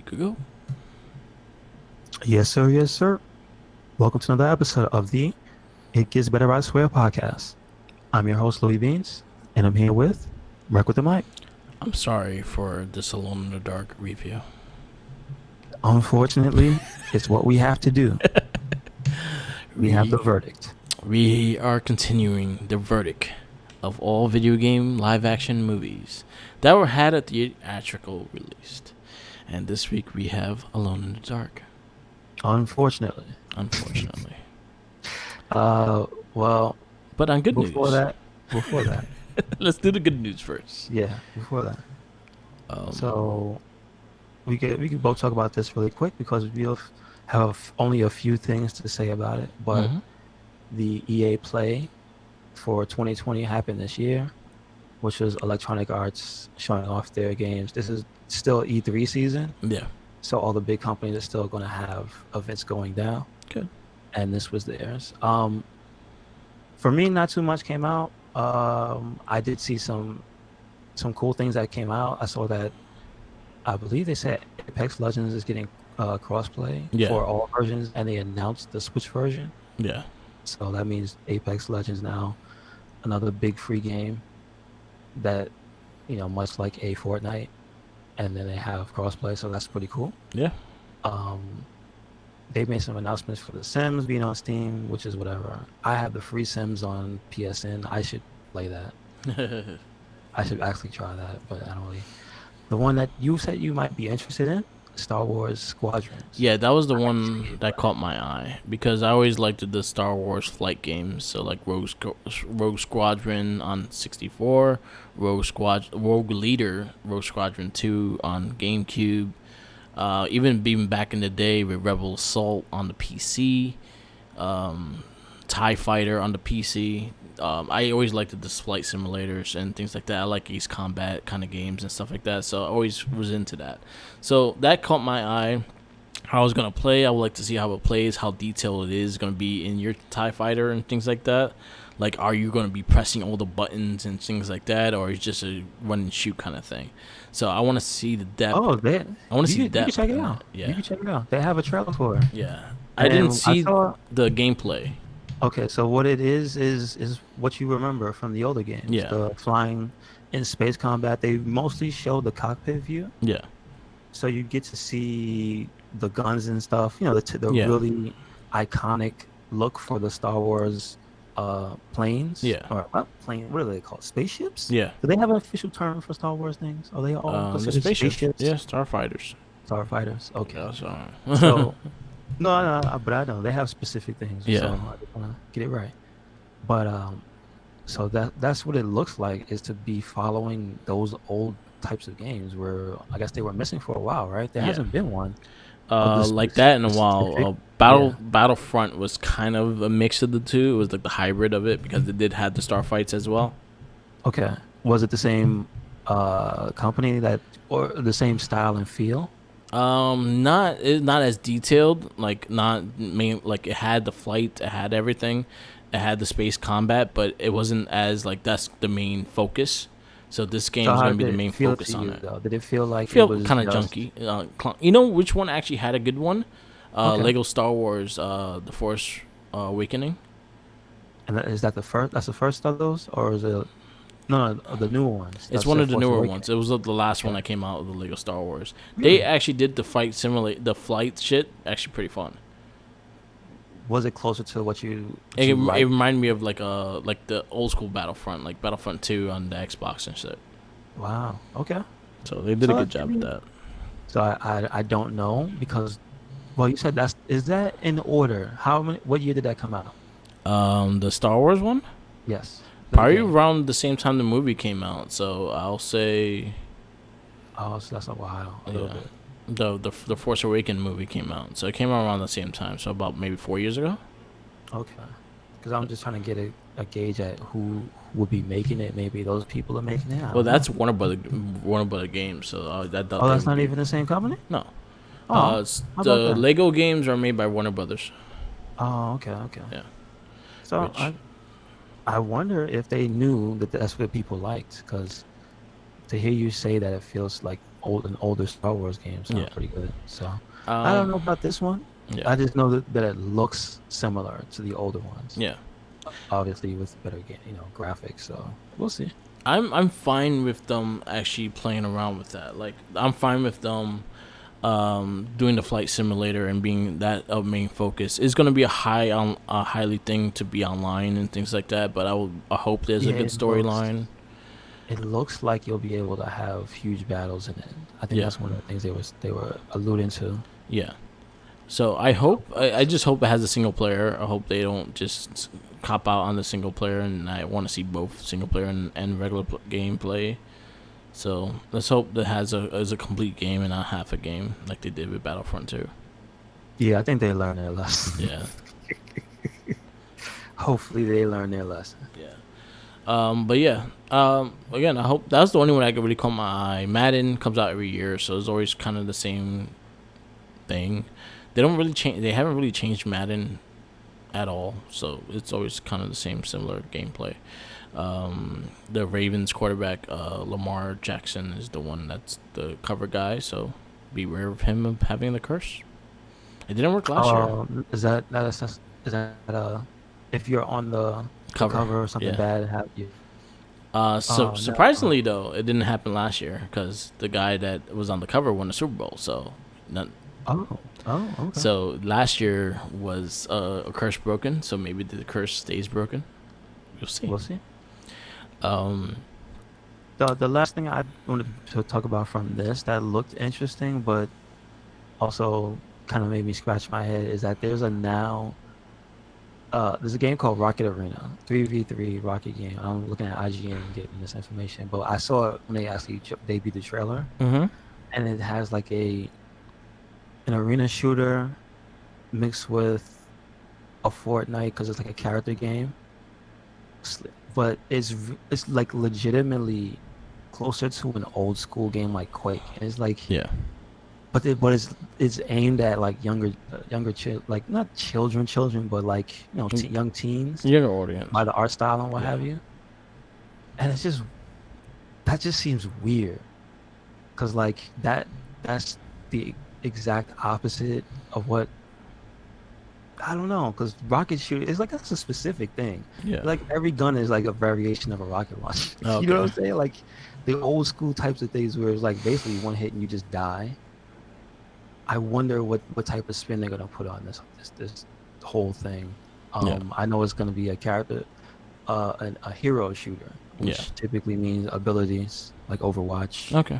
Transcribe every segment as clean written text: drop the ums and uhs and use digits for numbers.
could go. Yes, sir. Yes, sir. Welcome to another episode of the It Gets Better I Swear podcast. I'm your host, Louis Beans, and I'm here with Mark with the mic. I'm sorry for this Alone in the Dark review. Unfortunately, it's what we have to do. We have the verdict. We are continuing the verdict of all video game live action movies that were had a theatrical release. And this week we have Alone in the Dark. Unfortunately. Well, but on good before news. that. Let's do the good news first. Yeah, before that. So we could both talk about this really quick because we'll have only a few things to say about it. But the EA Play for 2020 happened this year, which was Electronic Arts showing off their games. This is still E3 season. Yeah. So all the big companies are still going to have events going down. Good. And this was theirs. For me, not too much came out. I did see some cool things that came out. I saw that I believe they said Apex Legends is getting crossplay for all versions, and they announced the Switch version. Yeah. So that means Apex Legends now, another big free game that, much like a Fortnite, and then they have crossplay, so that's pretty cool. Yeah. They made some announcements for The Sims being on Steam, which is whatever. I have the free Sims on PSN. I should play that. I should actually try that, but I don't really. The one that you said you might be interested in, Star Wars Squadrons. Yeah, that was the one that caught my eye because I always liked the Star Wars flight games. So like Rogue Squadron on 64, Rogue Leader, Rogue Squadron 2 on GameCube. Even being back in the day with Rebel Assault on the PC, TIE Fighter on the PC. I always liked the flight simulators and things like that. I like Ace Combat kind of games and stuff like that, so I always was into that. So that caught my eye. How I was going to play, I would like to see how it plays, how detailed it is going to be in your TIE Fighter and things like that. Like, are you going to be pressing all the buttons and things like that, or is it just a run and shoot kind of thing? So I want to see the depth. Oh, I want to see the depth. You can check it out. Yeah. You can check it out. They have a trailer for it. Yeah. I didn't see the gameplay. Okay, so what it is what you remember from the older games. Yeah. The flying in space combat. They mostly show the cockpit view. Yeah. So you get to see the guns and stuff. The really iconic look for the Star Wars planes. Yeah. Or what plane? What are they called? Spaceships? Yeah. Do they have an official term for Star Wars things? Are they all the spaceships? Yeah, Starfighters. Starfighters. Okay. Yeah, So no, but I know they have specific things. Yeah. So I just want to get it right. But so that's what it looks like, is to be following those old types of games where I guess they were missing for a while, right? There hasn't been one like that in a while. Battlefront was kind of a mix of the two. It was like the hybrid of it because it did have the starfights as well. Okay, was it the same company or the same style and feel? Not as detailed. Like like it had the flight, it had everything, it had the space combat, but it wasn't as like that's the main focus. So this game is going to be the main focus on it. Did it feel like it was kind of junky? You know which one actually had a good one? Okay. Lego Star Wars, The Force Awakening. And is that the first? That's the first of those, or is it? No, the newer ones. It's one of the newer ones. It was the last one that came out of the Lego Star Wars. Really? They actually did the flight shit. Actually, pretty fun. Was it closer to what you? It reminded me of like the old school Battlefront, like Battlefront 2 on the Xbox and shit. Wow. Okay. So they did a good job with that. So I don't know because, well, you said is that in order? What year did that come out? The Star Wars one. Yes. Probably around the same time the movie came out. So I'll say. Oh, so that's a while. A little bit. The Force Awakens movie came out, so it came out around the same time, so about maybe 4 years ago. Okay, because I'm just trying to get a gauge at who would be making it. Maybe those people are making it. Well, that's Warner Brother Games, so that's not even the same company. No. The Lego games are made by Warner Brothers. Oh, okay. Yeah. So I wonder if they knew that that's what people liked, because to hear you say that it feels like an older Star Wars game Yeah. sounds pretty good. So I don't know Um. about this one. Yeah. I just know that it looks similar to the older ones. Yeah. Obviously with better graphics. So we'll see. I'm fine with them actually playing around with that. Like I'm fine with them doing the flight simulator and being that a main focus. It's gonna be a highly thing to be online and things like that. But I hope there's a Yeah, good storyline. it looks like you'll be able to have huge battles in it. I think Yeah. that's one of the things they were alluding to. Yeah. So I just hope it has a single player. I hope they don't just cop out on the single player, and I want to see both single player and regular gameplay. So let's hope that has a complete game and not half a game like they did with Battlefront 2. Yeah, I think they learned their lesson. Yeah. Hopefully they learn their lesson. Yeah. But yeah. Again, I hope that's the only one I could really call my eye. Madden comes out every year, so it's always kind of the same thing. They don't really change. They haven't really changed Madden at all, so it's always kind of the same similar gameplay. The Ravens quarterback, Lamar Jackson, is the one that's the cover guy, so beware of him of having the curse. It didn't work last year. Is that if you're on the cover or something Yeah. bad have you? So No. surprisingly though, it didn't happen last year because the guy that was on the cover won the Super Bowl. So, not, Okay. so last year was a curse broken. So maybe the curse stays broken. You'll see. We'll see. Um, The last thing I wanted to talk about from this that looked interesting, but also kind of made me scratch my head is that there's a game called Rocket Arena, 3v3 Rocket game. I'm looking at IGN and getting this information, but I saw it when they actually debuted the trailer, mm-hmm. and it has like an arena shooter mixed with a Fortnite because it's like a character game, but it's like legitimately closer to an old school game like Quake, and it's like Yeah. but it's aimed at like younger like not children, but like young teens Younger audience. by the art style and what Yeah. have you. And that just seems weird, because like that's the exact opposite of what I don't know. Because rocket shooting is like that's a specific thing. Yeah. Like every gun is like a variation of a rocket launcher. Okay. You know what I'm saying? Like the old school types of things where it's like basically one hit and you just die. I wonder what type of spin they're gonna put on this whole thing. I know it's gonna be a character, a hero shooter, which typically means abilities like Overwatch, Okay.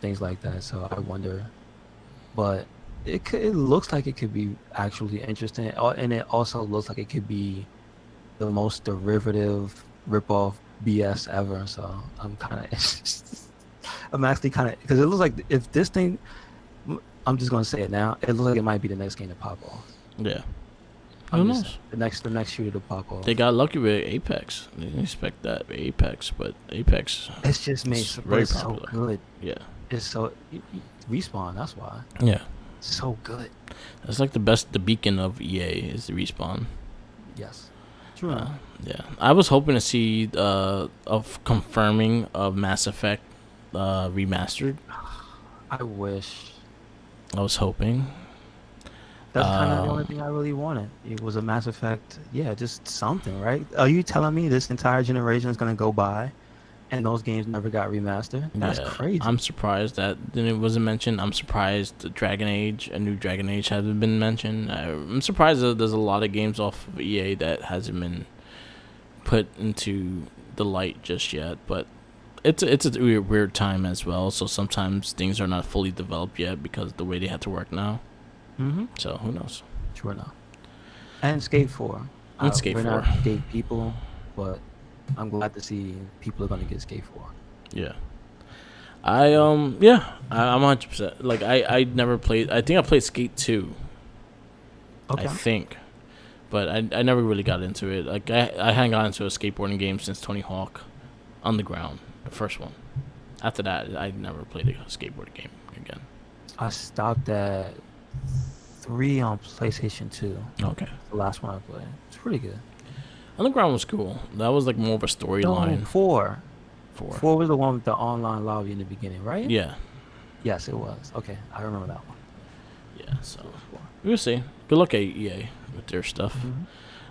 things like that. So I wonder, but it looks like it could be actually interesting, and it also looks like it could be the most derivative ripoff BS ever. So I'm kind of, I'm actually kind of, because it looks like if this thing. I'm just gonna say it now. It looks like it might be the next game to pop off. Yeah. Who knows? The next shooter to pop off. They got lucky with Apex. They didn't expect that with Apex, but Apex. It's just made very so popular. good. Yeah. It's so Respawn. That's why. Yeah. It's so good. That's like the beacon of EA is the Respawn. Yes. True. Yeah. I was hoping to see of confirming of Mass Effect remastered. I wish. I was hoping. That's kind of the only thing I really wanted. It was a Mass Effect. Yeah, just something, right? Are you telling me this entire generation is gonna go by, and those games never got remastered? That's crazy. I'm surprised that it wasn't mentioned. I'm surprised the a new Dragon Age hasn't been mentioned. I'm surprised that there's a lot of games off of EA that hasn't been put into the light just yet. But it's a weird time as well. So sometimes things are not fully developed yet because of the way they have to work now. Mm-hmm. So who knows? True enough. And Skate 4. Skate 4. We're not Skate people, but I'm glad to see people are gonna get Skate 4. Yeah. I'm 100%. Like I never played. I think I played Skate 2. Okay. I think, but I never really got into it. Like I hadn't got into a skateboarding game since Tony Hawk Underground, the first one. After that, I never played a skateboarding game again. I stopped at 3 on PlayStation 2. Okay. The last one I played. It's pretty good. Underground was cool. That was like more of a storyline. No, 4. 4. 4 was the one with the online lobby in the beginning, right? Yeah. Yes, it was. Okay, I remember that one. Yeah. So It was 4. we'll see. Good luck at EA with their stuff.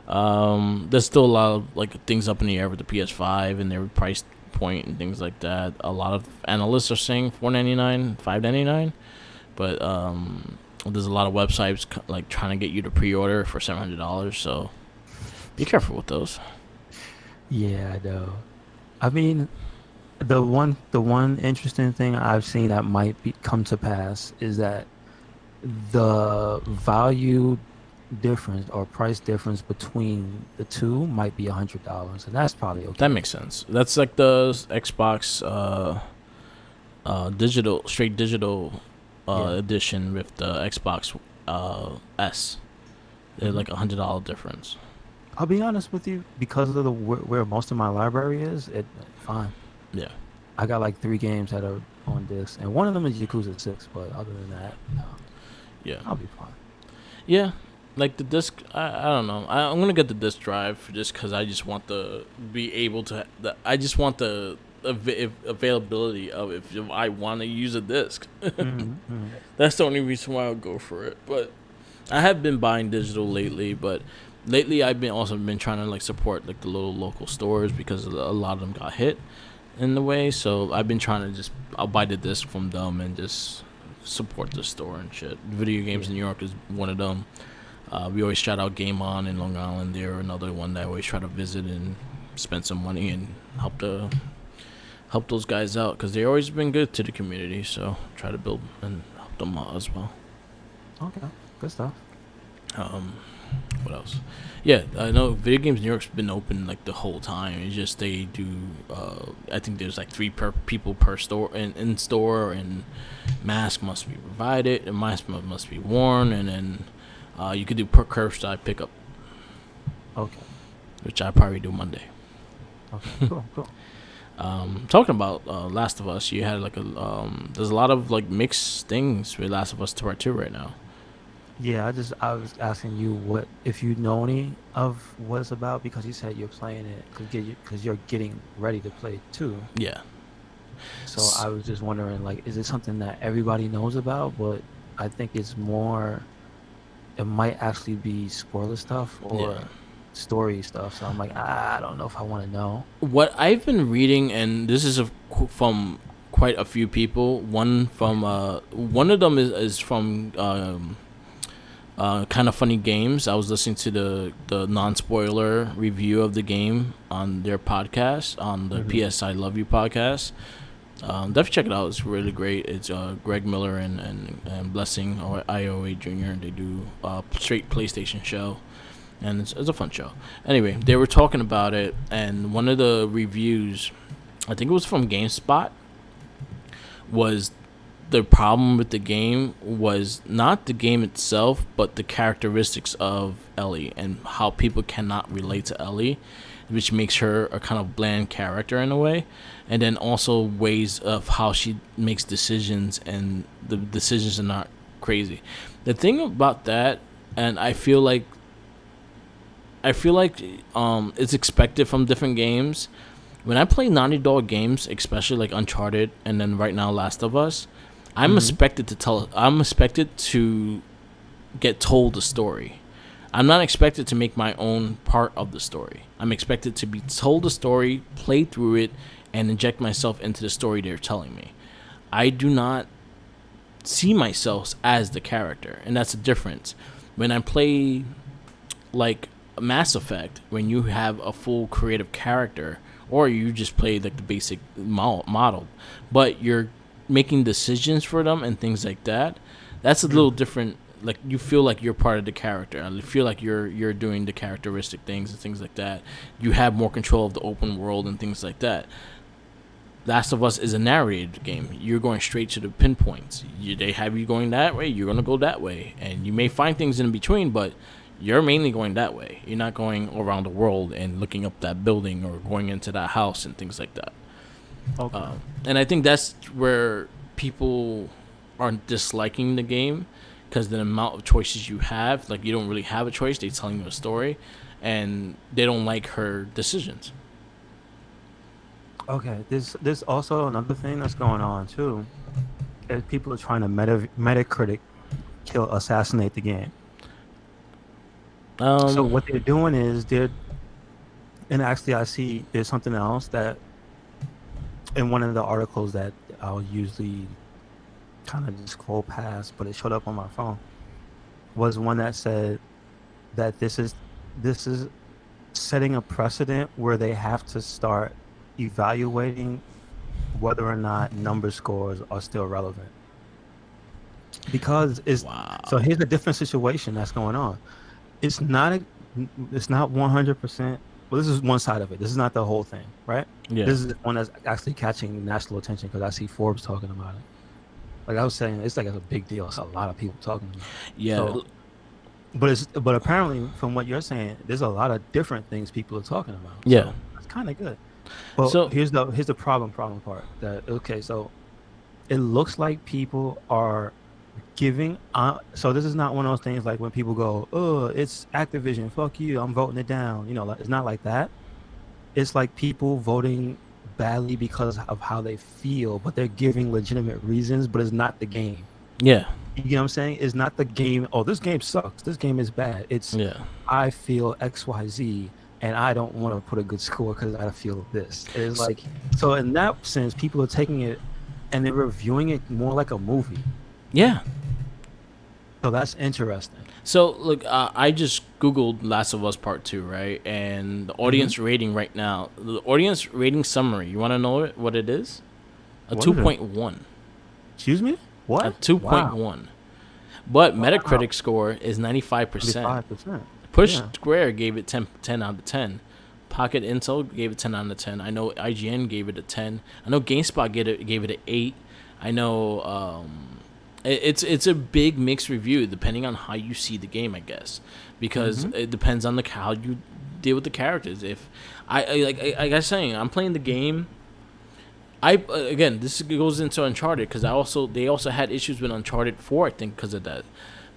Mm-hmm. There's still a lot of like things up in the air with the PS5 and their price point and things like that. A lot of analysts are saying $4.99, $5.99, but there's a lot of websites like trying to get you to pre-order for $700. So be careful with those. Yeah, I know. I mean, the one interesting thing I've seen that might come to pass is that the value difference or price difference between the two might be $100, and that's probably That okay. makes sense. That's like the Xbox digital, straight digital Yeah. edition with the Xbox S. They're Hmm. like $100 difference. I'll be honest with you, because of the where most of my library is, it fine. Yeah. I got like 3 games that are on disc, and one of them is Yakuza 6. But other than that, no, Yeah. I'll be fine. Yeah. Like the disc, I don't know. I'm gonna get the disc drive just because I just want the be able to. I just want the availability of if I want to use a disc. Hmm. That's the only reason why I'll go for it. But I have been buying digital lately, but lately I've been also been trying to like support like the little local stores because a lot of them got hit in the way. So I've been trying to just I'll buy the disc from them and just support the store and shit. Video Games Yeah. in New York is one of them. We always shout out Game On in Long Island. They're another one that I always try to visit and spend some money and help those guys out because they've always been good to the community. So try to build and help them out as well. Okay, good stuff. Um, what else? Yeah, I know Video Games New York's been open like the whole time. It's just they do. I think there's like 3 per people per store in store, and mask must be provided, and mask must be worn, and then you could do per curbside pickup, Okay, which I probably do Monday. okay, cool, cool. Talking about Last of Us, you had like there's a lot of like mixed things with Last of Us Part 2 right now. Yeah, I was asking you what if you know any of what it's about because you said you're playing it because you're getting ready to play too. Yeah. So I was just wondering, like, is it something that everybody knows about? But I think it's more. It might actually be spoiler stuff or Yeah. story stuff. So I'm like, I don't know if I want to know. What I've been reading, and this is from quite a few people. One of them is from Kind of Funny Games. I was listening to the non spoiler review of the game on their podcast on the Hmm. PS I Love You podcast. Definitely check it out. It's really great. It's Greg Miller and Blessing or IOA Jr. They do straight PlayStation show, and it's a fun show. Anyway, they were talking about it, and one of the reviews, I think it was from GameSpot, was the problem with the game was not the game itself, but the characteristics of Ellie and how people cannot relate to Ellie, which makes her a kind of bland character in a way, and then also ways of how she makes decisions, and the decisions are not crazy. The thing about that, and I feel like it's expected from different games. When I play Naughty Dog games, especially like Uncharted and then right now Last of Us, Hmm. I'm expected to get told the story. I'm not expected to make my own part of the story. I'm expected to be told the story, play through it, and inject myself into the story they're telling me. I do not see myself as the character, and that's the difference. When I play like Mass Effect, when you have a full creative character, or you just play like the basic model, but you're making decisions for them and things like that, that's a little Hmm. different. Like you feel like you're part of the character. I feel like you're doing the characteristic things and things like that. You have more control of the open world and things like that. Last of Us is a narrated game. You're going straight to the pinpoints. They have you going that way, you're gonna go that way, and you may find things in between, but you're mainly going that way. You're not going around the world and looking up that building or going into that house and things like that. Okay. And I think that's where people are disliking the game because the amount of choices you have, like you don't really have a choice. They're telling you a story, and they don't like her decisions. Okay, there's also another thing that's going on too. Is people are trying to Metacritic assassinate the game. So Um, what they're doing is and actually I see there's something else that in one of the articles that I'll usually kind of just scroll past, but it showed up on my phone, was one that said that this is setting a precedent where they have to start evaluating whether or not number scores are still relevant. Because it's so wow. here's a different situation that's going on. It's not a, it's not 100%. Well, this is one side of it. This is not the whole thing, right? Yeah. This is one that's actually catching national attention because I see Forbes talking about it. Like I was saying, it's like a big deal. It's a lot of people talking about it. Yeah. So, but apparently, from what you're saying, there's a lot of different things people are talking about. Yeah. So that's kind of good. But So here's the problem part. That okay, so it looks like people are giving so this is not one of those things like when people go, oh, it's Activision, fuck you, I'm voting it down, like, it's not like that. It's like people voting badly because of how they feel, but they're giving legitimate reasons, but it's not the game. yeah. You know what I'm saying? It's not the game. Oh, this game sucks, this game is bad. It's Yeah. I feel XYZ and I don't want to put a good score because I feel this. It's S- like, so in that sense people are taking it and they're reviewing it more like a movie. Yeah. So that's interesting. So look, I just googled Last of Us Part Two, right? And the Hmm. audience rating right now, the audience rating summary. You want to know what it is? A What is it? 2.1. Excuse me? A What? Wow. 2.1. But Wow. Metacritic score is 95%. 75%. Push Yeah. Square gave it 10 out of 10. Pocket Intel gave it 10 out of 10. I know IGN gave it a 10. I know GameSpot gave it an 8. I know it's a big mixed review depending on how you see the game, I guess, because Hmm. it depends on how you deal with the characters. If I was saying, I'm playing the game. Again, this goes into Uncharted because they also had issues with Uncharted 4, I think, because of that,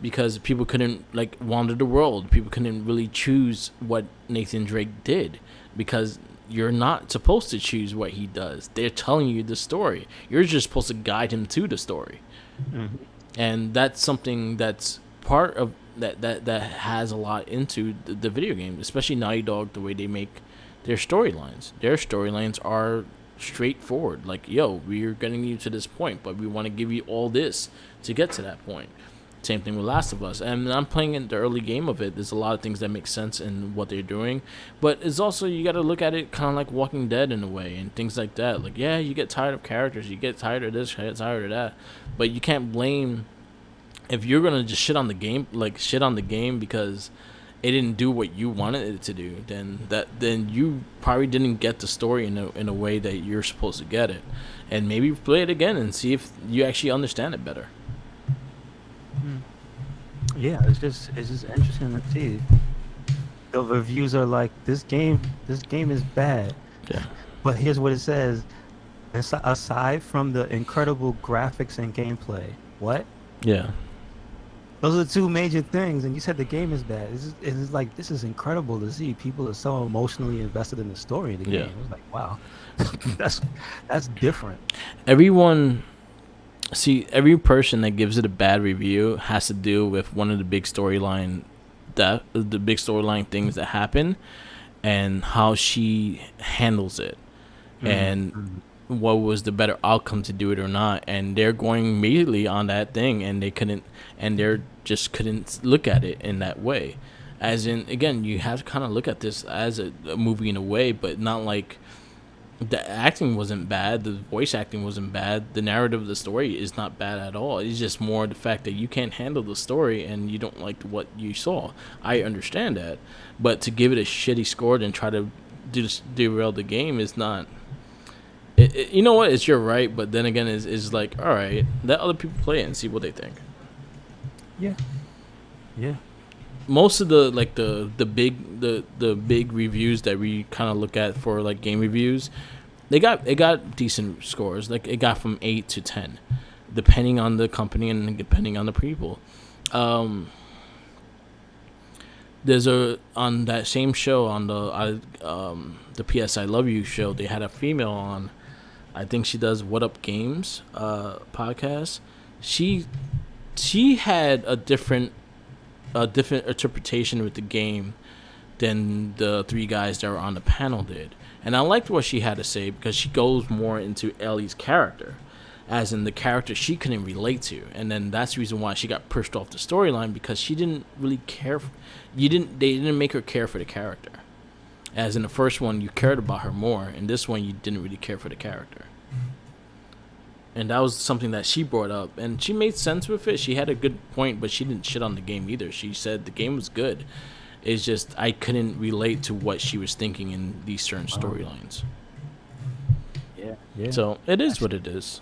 because people couldn't like wander the world. People couldn't really choose what Nathan Drake did because you're not supposed to choose what he does. They're telling you the story. You're just supposed to guide him to the story, Hmm. and that's something that's part of that has a lot into the video game, especially Naughty Dog, the way they make their storylines. Their storylines are straightforward. Like, yo, we're getting you to this point, but we want to give you all this to get to that point. Same thing with Last of Us. And I'm playing in the early game of it. There's a lot of things that make sense in what they're doing. But it's also, you got to look at it kind of like Walking Dead in a way and things like that. Like, yeah, you get tired of characters. You get tired of this, you get tired of that. But you can't blame, if you're going to just shit on the game, like shit on the game because it didn't do what you wanted it to do, then you probably didn't get the story in a way that you're supposed to get it. And maybe play it again and see if you actually understand it better. Yeah, it's just interesting to see. The reviews are like, this game is bad. Yeah. But here's what it says. Aside from the incredible graphics and gameplay, what? Yeah. Those are the two major things. And you said the game is bad. It's like, this is incredible to see. People are so emotionally invested in the story of the Yeah. game. It's like, wow, that's that's different. Everyone, see, every person that gives it a bad review has to deal with one of the big storyline things that happen and how she handles it. And Mm-hmm. what was the better outcome to do it or not, and they're going immediately on that thing, and they're just couldn't look at it in that way. As in, again, you have to kind of look at this as a movie in a way, but not like the acting wasn't bad, the voice acting wasn't bad, the narrative of the story is not bad at all. It's just more the fact that you can't handle the story and you don't like what you saw. I understand that, but to give it a shitty score and try to derail the game is not. You know what? It's your right, but then again, is like, all right, let other people play it and see what they think. Yeah, yeah. Most of the big reviews that we kind of look at for like game reviews, it got decent scores. Like it got from 8 to 10, depending on the company and depending on the people. there's a on that same show on the PS I Love You show. They had a female on. I think she does What Up Games podcast. She she had a different interpretation with the game than the three guys that were on the panel did. And I liked what she had to say because she goes more into Ellie's character, as in the character she couldn't relate to. And then that's the reason why she got pushed off the storyline, because she didn't really care. They didn't make her care for the character. As in the first one, you cared about her more. In this one, you didn't really care for the character. And that was something that she brought up. And she made sense with it. She had a good point, but she didn't shit on the game either. She said the game was good. It's just I couldn't relate to what she was thinking in these certain storylines. Yeah. So it is what it is.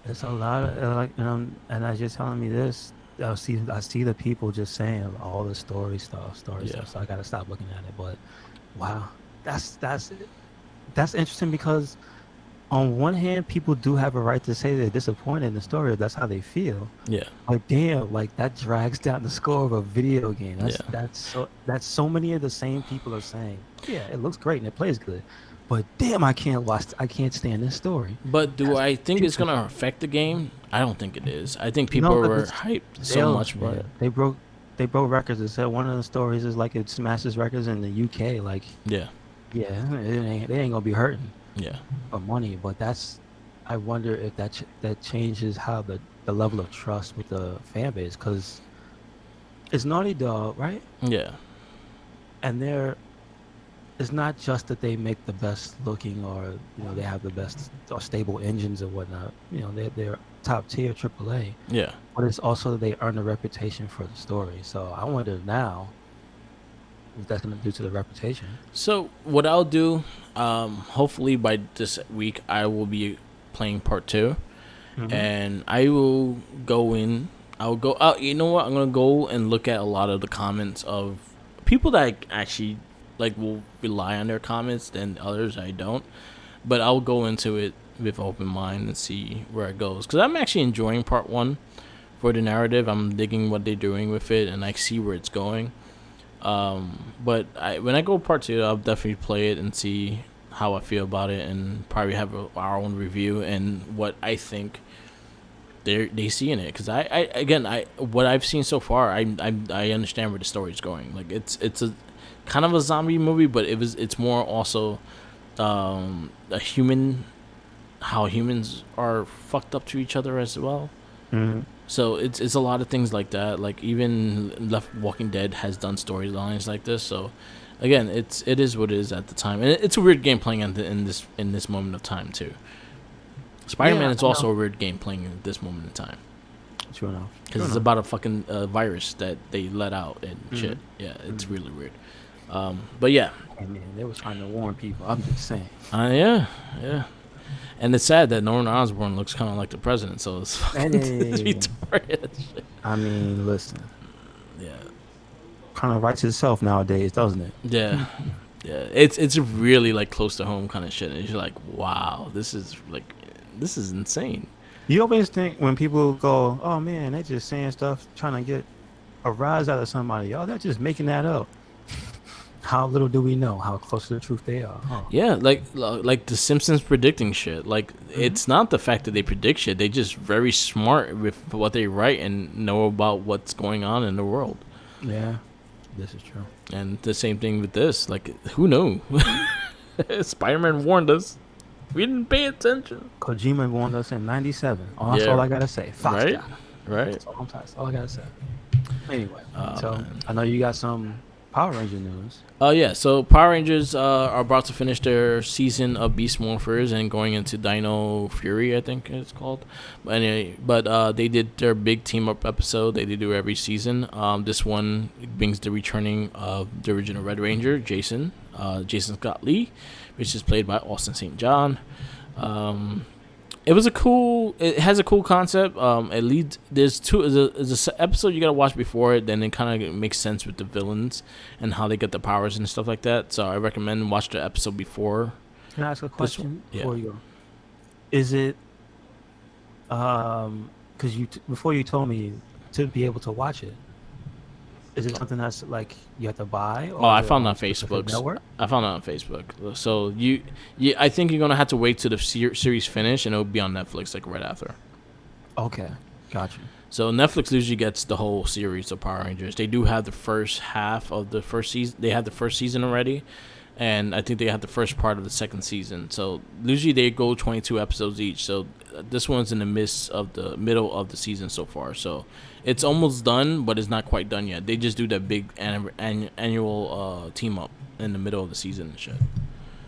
It's a lot of and as you're telling me this, I see the people just saying all the story stuff. Yeah. So I gotta stop looking at it. But wow, that's interesting because on one hand, people do have a right to say they're disappointed in the story if that's how they feel. Yeah. Like damn, like that drags down the score of a video game. That's so many of the same people are saying, yeah, it looks great and it plays good, but damn, I can't stand this story. But do I think it's gonna affect the game? I don't think it is. I think people were hyped so much for it. They broke records. It said one of the stories is like it smashes records in the UK. Like Yeah. they ain't gonna be hurting Yeah. for money. But I wonder if that changes how the level of trust with the fan base, because it's Naughty Dog, right? Yeah. And it's not just that they make the best looking, or they have the best or stable engines or whatnot. They're top tier AAA. Yeah. But it's also that they earn a reputation for the story. So I wonder now what that's going to do to the reputation. So what I'll do, hopefully by this week, I will be playing part 2, and I will go in. I'll go out. You know what? I'm gonna go and look at a lot of the comments of people that I actually will rely on their comments, than others I don't. But I'll go into it with open mind and see where it goes, because I'm actually enjoying part 1 for the narrative. I'm digging what they're doing with it, and I see where it's going. But when I go part 2, I'll definitely play it and see how I feel about it, and probably have our own review and what I think they see in it. Because what I've seen so far, I understand where the story's going. Like it's a kind of a zombie movie, but it's more also a human, how humans are fucked up to each other as well. So it's a lot of things like that. Like even Walking Dead has done storylines like this. So again, it is what it is at the time, and it's a weird game playing in this moment of time too. Spider-Man is also a weird game playing at this moment in time. True enough. Because it's about a fucking virus that they let out and shit. Yeah, it's really weird. But yeah. Hey man, they were trying to warn people. I'm just saying. Yeah. And it's sad that Norman Osborn looks kind of like the president, so it's fucking it's retarded. I mean, listen. Yeah. Kind of writes itself nowadays, doesn't it? Yeah. Yeah. It's really close to home kind of shit. And you're like, wow, this is insane. You always think when people go, oh man, they just saying stuff trying to get a rise out of somebody. Oh, they're just making that up. How little do we know how close to the truth they are? Huh? Yeah, like the Simpsons predicting shit. It's not the fact that they predict shit. They just very smart with what they write and know about what's going on in the world. Yeah, this is true. And the same thing with this. Who knew? Spider-Man warned us. We didn't pay attention. Kojima warned us in '97. That's all I gotta say. Right. That's all I gotta say. Anyway, so I know you got some Power Ranger news. Yeah, so Power Rangers are about to finish their season of Beast Morphers and going into Dino Fury, I think it's called. But anyway, they did their big team up episode. They do every season. This one brings the returning of the original Red Ranger, Jason Scott Lee, which is played by Austin St. John. It has a cool concept. It leads. There's an episode you gotta watch before it. Then it kind of makes sense with the villains and how they get the powers and stuff like that. So I recommend watch the episode before. Can I ask a question before you go? Is it because before you told me to be able to watch it? Is it something that's like you have to buy, Oh, or is I it found it on a on specific Facebook. network? I found it on Facebook. So I think you're gonna have to wait till the series finish, and it'll be on Netflix like right after. Okay, got you. So Netflix usually gets the whole series of Power Rangers. They do have the first half of the first season. They have the first season already, and I think they have the first part of the second season. So usually they go 22 episodes each. So this one's in the midst of the middle of the season so far. So it's almost done, but it's not quite done yet. They just do that big annual team up in the middle of the season and shit.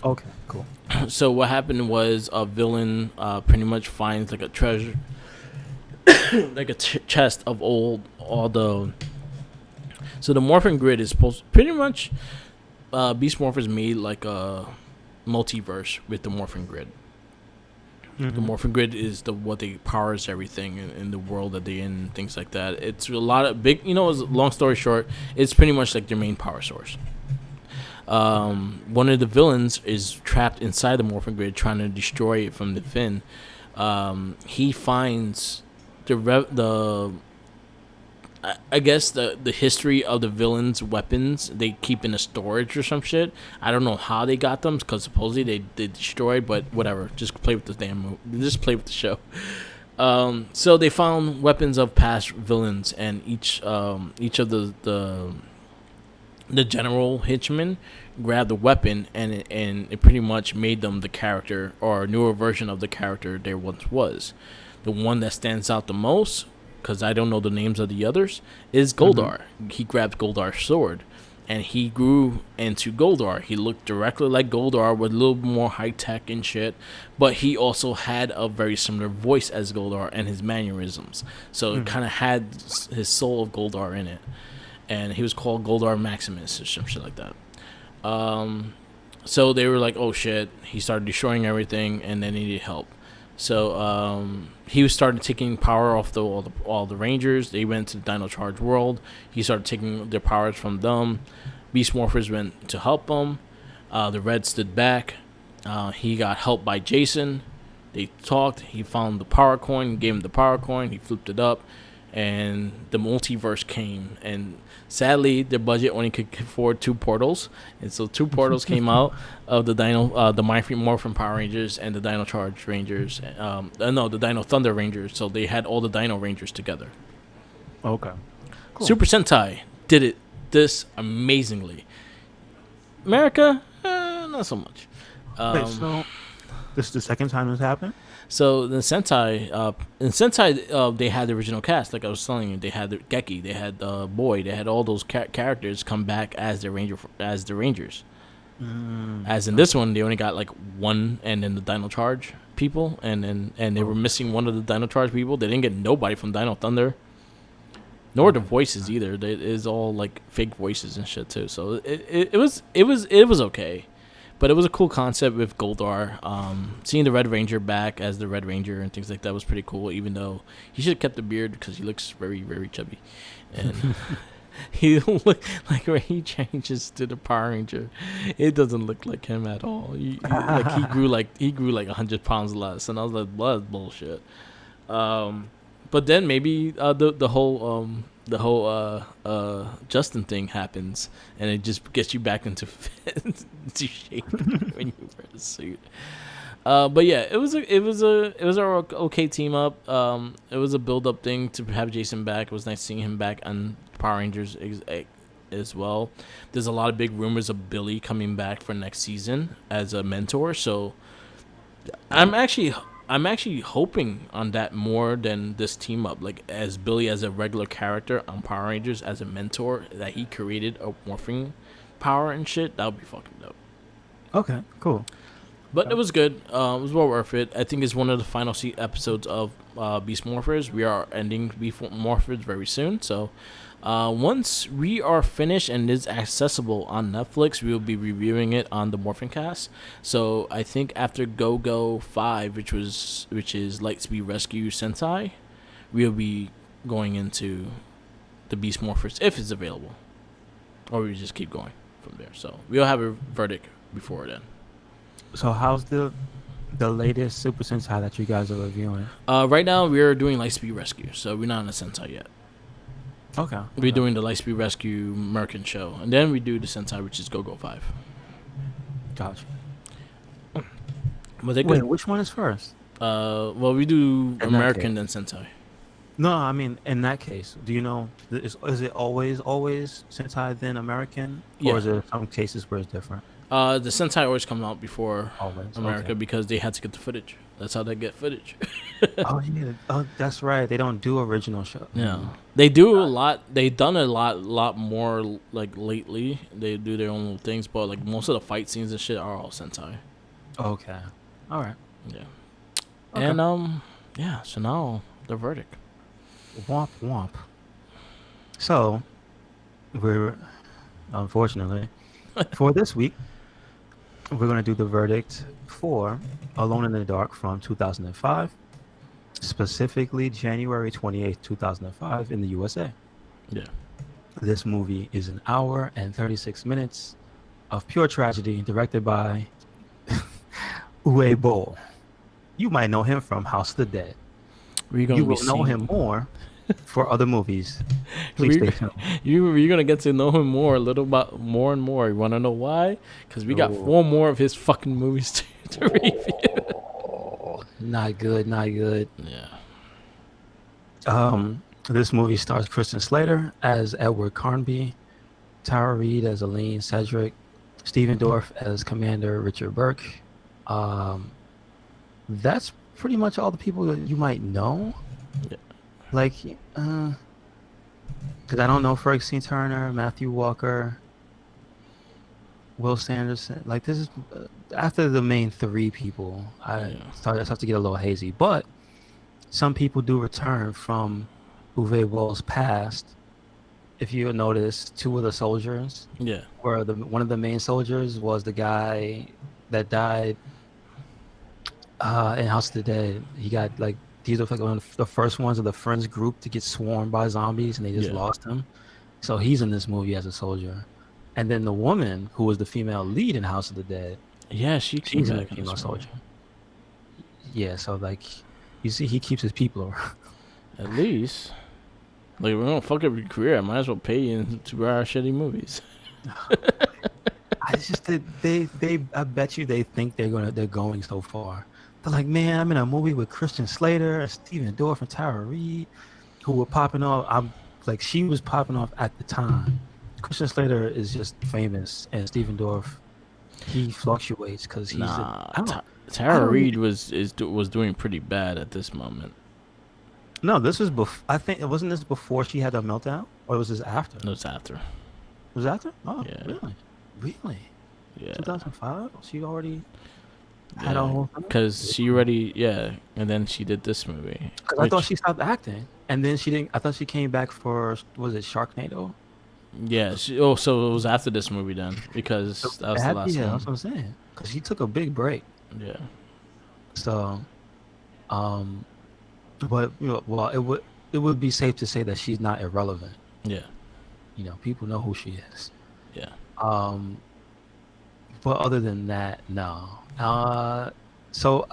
Okay, cool. So what happened was a villain pretty much finds like a treasure, like a chest of all the. So the morphin grid is supposed pretty much. Beast Morphers made like a multiverse with the morphin grid. The morphin grid is what they powers everything in the world that they in and things like that. It's a lot of big. Long story short, it's pretty much like their main power source. One of the villains is trapped inside the morphin grid, trying to destroy it from within. He finds the I guess the history of the villains' weapons they keep in a storage or some shit. I don't know how they got them because supposedly they destroyed, but whatever. Just play with the just play with the show. So they found weapons of past villains, and each of the general henchmen grabbed the weapon, and it pretty much made them the character or a newer version of the character there once was. The one that stands out the most, because I don't know the names of the others, is Goldar. He grabbed Goldar's sword, and he grew into Goldar. He looked directly like Goldar with a little more high tech and shit, but he also had a very similar voice as Goldar and his mannerisms. So it kind of had his soul of Goldar in it, and he was called Goldar Maximus or some shit like that. So they were like, "Oh shit!" He started destroying everything, and then he needed help. So he started taking power off all the Rangers. They went to the Dino Charge world. He started taking their powers from them. Beast Morphers went to help him. The Red stood back. He got helped by Jason. They talked. He found the power coin. Gave him the power coin. He flipped it up, and the multiverse came. And sadly, their budget only could afford 2 portals, and so 2 portals came out of the the Mighty Morphin Power Rangers and the Dino Charge Rangers. No, the Dino Thunder Rangers. So they had all the Dino Rangers together. Okay. Cool. Super Sentai did this amazingly. America, not so much. Wait, so this is the second time this happened? So the Sentai, they had the original cast. Like I was telling you, they had the Geki, they had Boy, they had all those characters come back as the Rangers. As in this one, they only got like 1, and then the Dino Charge people, and they were missing one of the Dino Charge people. They didn't get nobody from Dino Thunder, nor the voices either. It is all like fake voices and shit too. So it was okay. But it was a cool concept with Goldar. Seeing the Red Ranger back as the Red Ranger and things like that was pretty cool, even though he should have kept the beard because he looks very, very chubby. And he look like when he changes to the Power Ranger, it doesn't look like him at all. He grew like 100 pounds less, and I was like, well, that's bullshit. But then maybe the whole Justin thing happens, and it just gets you back into shape when you wear the suit. But yeah, it was a okay team up. It was a build up thing to have Jason back. It was nice seeing him back on Power Rangers as well. There's a lot of big rumors of Billy coming back for next season as a mentor. So I'm actually hoping on that more than this team up. Like as Billy as a regular character on Power Rangers as a mentor that he created a morphing power and shit. That would be fucking dope. Okay, cool. But it was good. It was well worth it. I think it's one of the final episodes of Beast Morphers. We are ending Beast Morphers very soon. So once we are finished and it is accessible on Netflix, we will be reviewing it on the Morphin Cast. So I think after Go Go 5, which is Lightspeed Rescue Sentai, we'll be going into the Beast Morphers if it's available, or we just keep going from there. So we'll have a verdict before then. So how's the latest Super Sentai that you guys are reviewing? Right now we are doing Lightspeed Rescue, so we're not on a Sentai yet. Okay. We're Okay. doing the Lightspeed Rescue Merkin show, and then we do the Sentai, which is Go Go 5. Gotcha. But they're Wait, good. which one is first? Well, we do In that case. American then Sentai. No, I mean, in that case, do you know, is it always Sentai then American, or Yeah. is there some cases where it's different? The Sentai always come out before Always. America Okay. because they had to get the footage. That's how they get footage. Oh yeah. Oh, that's right. They don't do original show. Yeah, they do a lot. They've done a lot more like lately. They do their own little things, but like most of the fight scenes and shit are all Sentai. Okay. All right. Yeah, Okay. and yeah. So now the verdict. Womp womp. So we're unfortunately for this week we're gonna do the verdict for Alone in the Dark from 2005, specifically January 28th, 2005 in the USA. Yeah, This movie is an hour and 36 minutes of pure tragedy, directed by Uwe Boll. You might know him from House of the Dead. we're You gonna be will know him seeing. more for other movies. Please We're, stay tuned. you're gonna get to know him more, a little bit more and more. You wanna know why? Because we got Oh, 4 more of his fucking movies to review. not good, not good. Yeah, This movie stars Kristen Slater as Edward Carnby, Tara Reid as Aline Cedric, Stephen Dorff as Commander Richard Burke. That's pretty much all the people that you might know. yeah. Like, because I don't know Ferguson Turner, Matthew Walker, Will Sanderson. Like, this is after the main 3 people. I start to get a little hazy, but some people do return from Uwe Boll's past. If you notice, 2 of the soldiers, Yeah. where one of the main soldiers was the guy that died in House of the Dead. He got like, these are like one of the first ones of the Friends group to get swarmed by zombies, and they just lost him. So he's in this movie as a soldier. And then the woman who was the female lead in House of the Dead, Yeah, she's a back in female this soldier. movie. Yeah, so like, you see, he keeps his people around. At least, like, we're gonna fuck up your career. I might as well pay you to our shitty movies. I just I bet you they think they're going so far. They're like, man, I'm in a movie with Christian Slater, Stephen Dorff, and Tara Reid, who were popping off. I'm like, she was popping off at the time. Christian Slater is just famous, and Stephen Dorff, he fluctuates because he's Tara Reid was doing pretty bad at this moment. No, this was before. I think it wasn't this before she had a meltdown, or was this after? No, it's after. Was it after? Oh, Yeah. really? Yeah. 2005. She already had a whole. Because she already and then she did this movie. Because I thought she stopped acting, and then she didn't. I thought she came back for, was it Sharknado? Yeah. So it was after this movie then, because that was the last one. Yeah, that's what I'm saying. Because she took a big break. Yeah. So, but well, it would be safe to say that she's not irrelevant. Yeah. People know who she is. Yeah. But other than that, no. So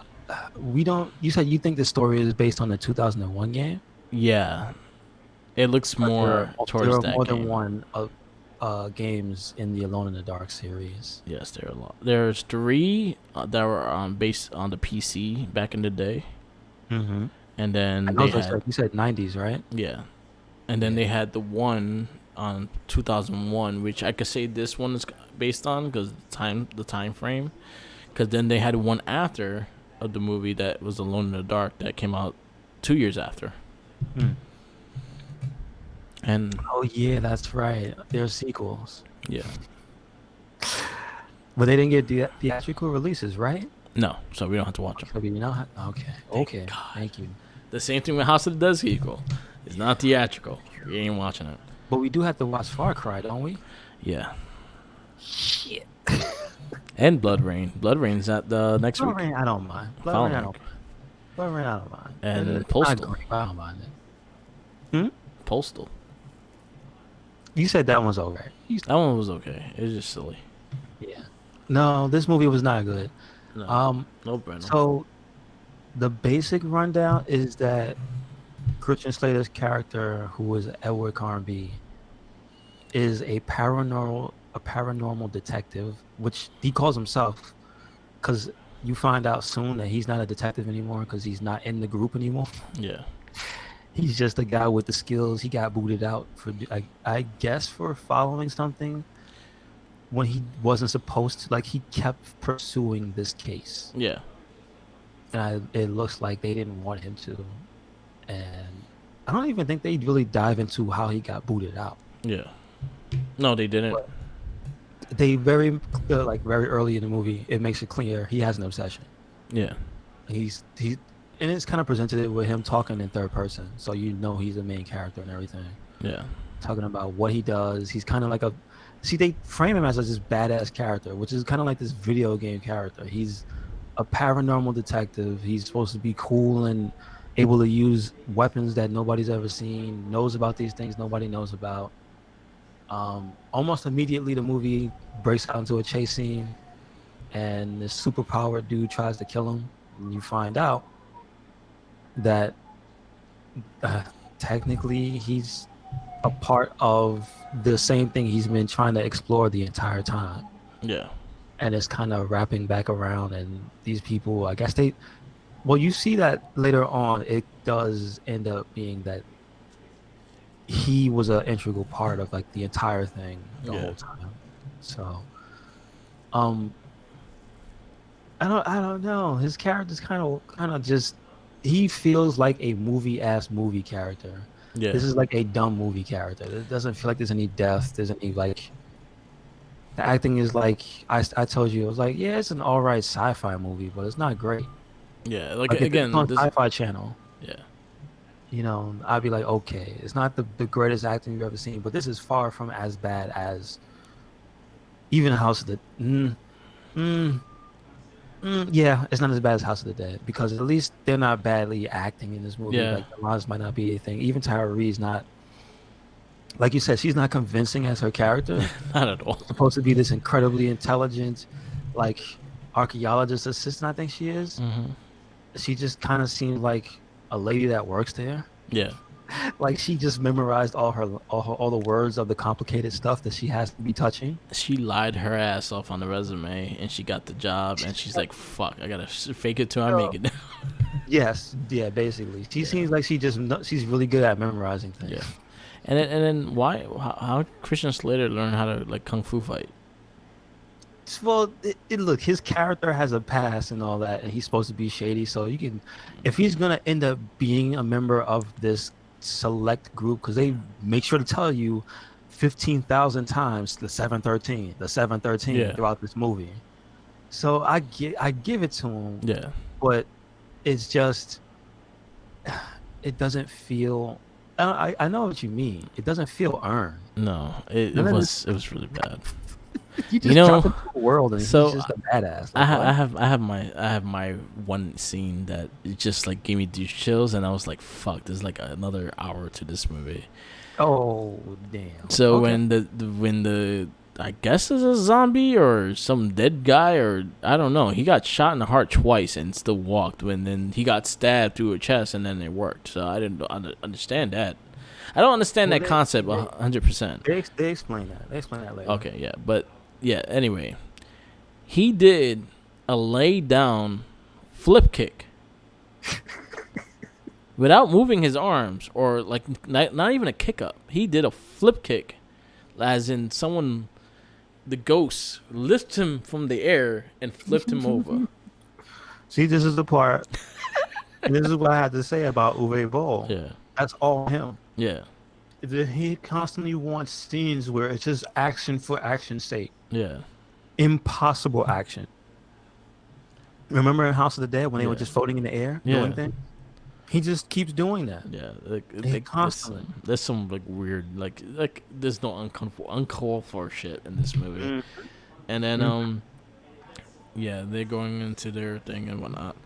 we don't. You said you think the story is based on the 2001 game? Yeah. It looks more towards there are that more game. than one games in the Alone in the Dark series. Yes, there are a lot. There's 3 that were based on the PC back in the day. Mm-hmm. And then you said 90s, right? Yeah. And then they had the one on 2001, which I could say this one is based on because the time frame. Because then they had one after of the movie that was Alone in the Dark that came out 2 years after. And oh yeah, that's right. There's sequels. Yeah. But they didn't get theatrical releases, right? No, so we don't have to watch them. So we not. Okay. Thank you. The same thing with House of the Dead sequel. It's not theatrical. You ain't watching it. But we do have to watch Far Cry, don't we? Yeah. Shit. And Blood Rain. Blood Rain's at the next week. Blood Rain, I don't mind. Blood Rain, I don't mind. And Postal. I don't mind it. Postal. You said that one's alright. That one was okay. It was just silly. Yeah. No, this movie was not good. No, no Breno. So the basic rundown is that Christian Slater's character, who is Edward Carnby, is a paranormal detective, which he calls himself, because you find out soon that he's not a detective anymore because he's not in the group anymore. Yeah. He's just a guy with the skills. He got booted out for, I guess, for following something when he wasn't supposed to. Like, he kept pursuing this case, Yeah. and it looks like they didn't want him to. And I don't even think they really dive into how he got booted out. Yeah. No, they didn't. But they very early in the movie, it makes it clear he has an obsession. Yeah. He and it's kind of presented it with him talking in third person, so you know he's the main character and everything. Yeah. Talking about what he does. He's kind of like they frame him as this badass character, which is kind of like this video game character. He's a paranormal detective. He's supposed to be cool and able to use weapons that nobody's ever seen, knows about these things nobody knows about. Almost immediately, the movie breaks out into a chase scene, and this superpowered dude tries to kill him. And you find out that technically he's a part of the same thing he's been trying to explore the entire time. Yeah. And it's kind of wrapping back around, and these people, I guess you see that later on. It does end up being that he was an integral part of like the entire thing the whole time. So, I don't know. His character's kind of just, he feels like a movie character. Yeah. This is like a dumb movie character. It doesn't feel like there's any depth. There's any like, the acting is like, I told you, it was like, yeah, it's an all right sci-fi movie, but it's not great. Yeah. Like If again, it's on this. Sci-Fi Channel, Yeah. I'd be like, okay, it's not the greatest acting you've ever seen, but this is far from as bad as even House of the. Yeah, it's not as bad as House of the Dead, because at least they're not badly acting in this movie. Yeah. Like, the lines might not be anything. Even Tyra Reed's not, like you said, she's not convincing as her character. Not at all. She's supposed to be this incredibly intelligent, like, archaeologist assistant, I think she is. Mm-hmm. She just kind of seems like a lady that works there. Yeah. Like, she just memorized all the words of the complicated stuff that she has to be touching. She lied her ass off on the resume, and she got the job, and she's like, "Fuck, I gotta fake it till I make it." Yes, yeah, basically. She seems like she's really good at memorizing things. Yeah. And then how Christian Slater learned how to like kung fu fight? Well, look, his character has a past and all that, and he's supposed to be shady. So if he's gonna end up being a member of this select group, because they make sure to tell you 15,000 times the 713 throughout this movie. So I give it to him. Yeah. But it's just, it doesn't feel. I know what you mean. It doesn't feel earned. No, it was really bad. You just drop into the world, and so he's just a badass. Like, I have my one scene that it just like gave me these chills, and I was like, "Fuck!" There's like another hour to this movie. Oh damn! So okay. when the I guess it's a zombie or some dead guy, or I don't know, he got shot in the heart twice and still walked. When then he got stabbed through her chest, and then it worked. So I didn't understand that. I don't understand that concept 100%. They explain that. They explain that later. Okay, yeah, but yeah. Anyway, he did a lay down flip kick without moving his arms, or like not even a kick up. He did a flip kick, as in the ghost lifted him from the air and flipped him over. See, this is the part, and this is what I had to say about Uwe Boll. Yeah, that's all him. Yeah, he constantly wants scenes where it's just action for action's sake. Yeah, impossible action. Remember in House of the Dead when they were just floating in the air doing things? He just keeps doing that. Yeah, constantly. There's some like weird, like there's no uncalled for shit in this movie. Mm-hmm. And then yeah, they're going into their thing and whatnot.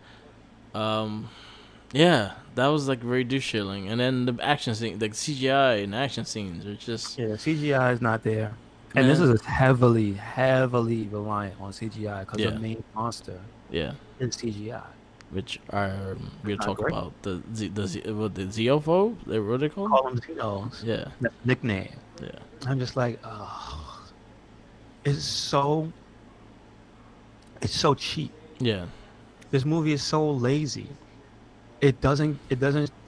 Yeah, that was like very douche-chilling. And then the action scene, like CGI and action scenes are just CGI is not there. And this is heavily reliant on CGI because the main monster is CGI. which are we'll Not talk great. about the Zeopho. What are they called? Call them Xenos. Yeah, That's the nickname. yeah, I'm just like, oh, it's so it's so cheap. yeah, This movie is so lazy. It doesn't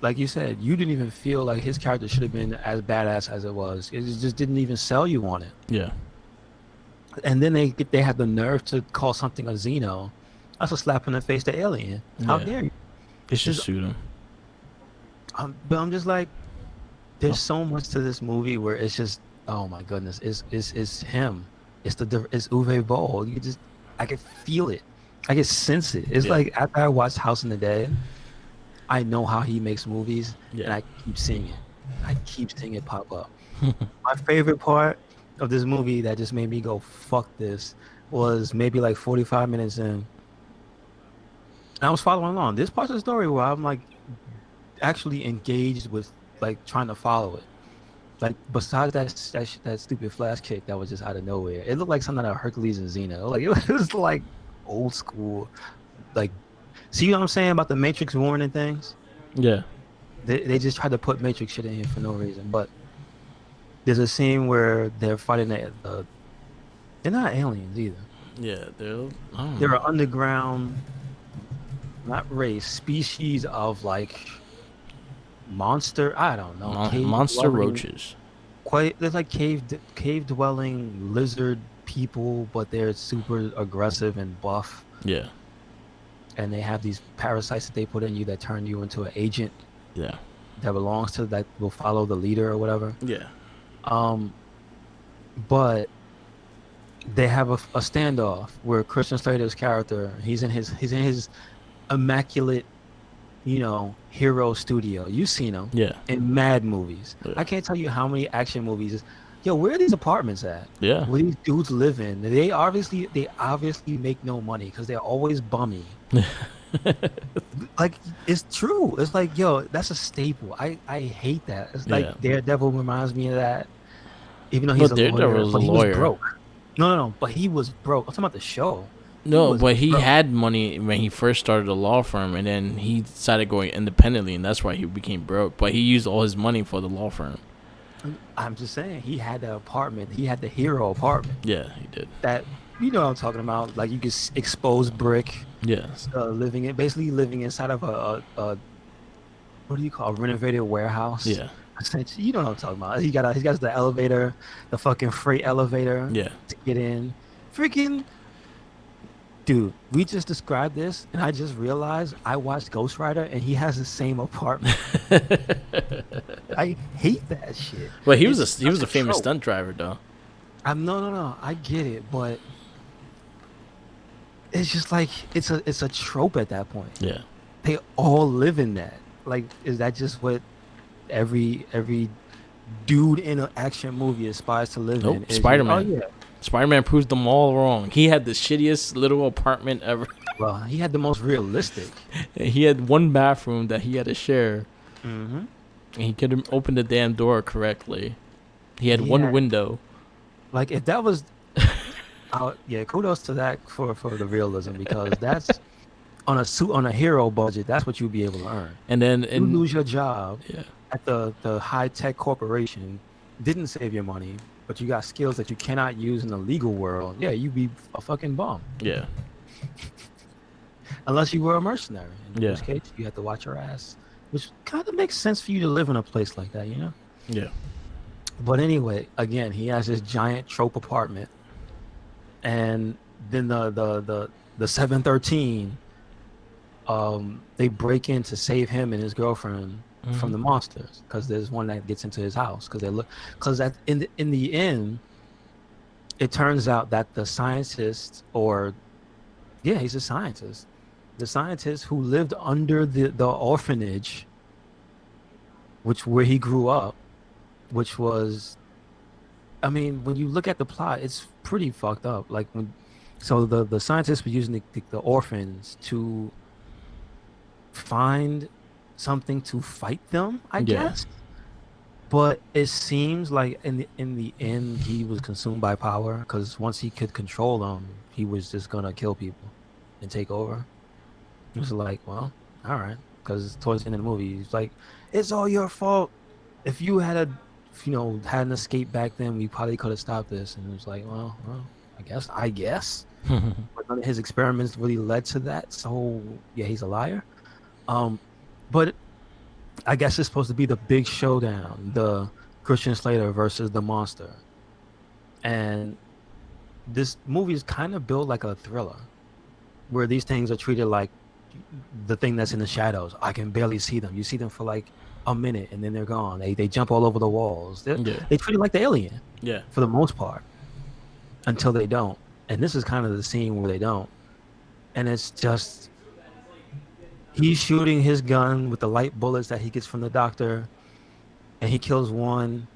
like you said, you didn't even feel like his character should have been as badass as it was. It just didn't even sell you on it. yeah, And then they had the nerve to call something a Xeno. That's a slap in the face to Alien. How yeah. dare you? They It's should just suit him. but I'm just like, there's so much to this movie where it's just, oh my goodness, it's him. It's Uwe Boll. You just I can feel it. I can sense it. It's Yeah, like after I watched House in the Dead, I know how he makes movies, and yeah. I keep seeing it. I keep seeing it pop up. My favorite part of this movie that just made me go fuck this was maybe like 45 minutes in. And I was following along. This part of the story where I'm like actually engaged with like trying to follow it. Like besides that stupid flash kick that was just out of nowhere, it looked like something out of Hercules and Xena. Like it was like old school. Like, see what I'm saying about the Matrix warning things? Yeah, They just tried to put Matrix shit in here for no reason. But there's a scene where they're fighting they're not aliens either. yeah. They're I don't They're know. an underground, not race, species of like monster. I don't know, cave Monster dwelling. roaches. Quite, they're like cave dwelling lizard people, but they're super aggressive and buff. Yeah, And they have these parasites that they put in you that turn you into an agent yeah, that belongs to that will follow the leader or whatever. yeah, Um, but they have a standoff where Christian Slater's character, he's in his immaculate, hero studio. You've seen him yeah, in mad movies. yeah, I can't tell you how many action movies. Yo, where are these apartments at? yeah. Where these dudes live in? They obviously make no money because they're always bummy. Like it's true. It's like, yo, that's a staple. I hate that. It's Yeah. like Daredevil reminds me of that. Even though he's But a lawyer, Daredevil's a but he was lawyer. broke. No. But he was broke. I'm talking about the show. He No, was but he broke. had money when he first started a law firm, and then he decided going independently, and that's why he became broke. But he used all his money for the law firm. I'm just saying, he had the apartment. He had the hero apartment Yeah, he did. that what I'm talking about. Like you could expose brick, Yes. basically living inside of a what do you call a renovated warehouse. Yeah. You know what I'm talking about. He got the elevator, the fucking freight elevator Yeah. to get in. Freaking dude, we just described this, and I just realized I watched Ghost Rider, and he has the same apartment. I hate that shit. Well, he was It's he was such a a famous trope. stunt driver, though. No. I get it, but it's just like it's a trope at that point. Yeah. They all live in that. Like, is that just what every dude in an action movie aspires to live in? Nope. Is Spider oh Man. yeah. Spider Man proves them all wrong. He had the shittiest little apartment ever. Well, he had the most realistic. He had one bathroom that he had to share, Mm-hmm. and he couldn't open the damn door correctly. He had one Yeah. window. Like if that was, yeah, kudos to that for the realism because that's on a hero budget. That's what you'd be able to earn. And then You lose your job yeah. at the high tech corporation, didn't save your money, but you got skills that you cannot use in the legal world. Yeah, you'd be a fucking bum. Yeah. Unless you were a mercenary, in Yeah. which case you had to watch your ass, which kind of makes sense for you to live in a place like that, you know? Yeah. But anyway, again, he has this giant trope apartment, and then the 713, they break in to save him and his girlfriend from the monsters because there's one that gets into his house because in the end, it turns out that the scientist he's a scientist. The scientist who lived under the orphanage, where he grew up, which was, I mean, when you look at the plot, it's pretty fucked up. Like so the scientists were using the orphans to find something to fight them, I Yeah. guess. But it seems like in the end, he was consumed by power because once he could control them, he was just gonna kill people and take over. It was like, well, all right, because towards the end of the movie, he's like, it's all your fault. If you had had an escape back then, we probably could have stopped this. And it was like, well, I guess. But none of his experiments really led to that. So yeah, he's a liar. But I guess it's supposed to be the big showdown, the Christian Slater versus the monster. And this movie is kind of built like a thriller, where these things are treated like the thing that's in the shadows. I can barely see them. You see them for like a minute and then they're gone. They jump all over the walls. Yeah. They treat it like the alien Yeah. for the most part until they don't. And this is kind of the scene where they don't. And it's just he's shooting his gun with the light bullets that he gets from the doctor, and he kills one,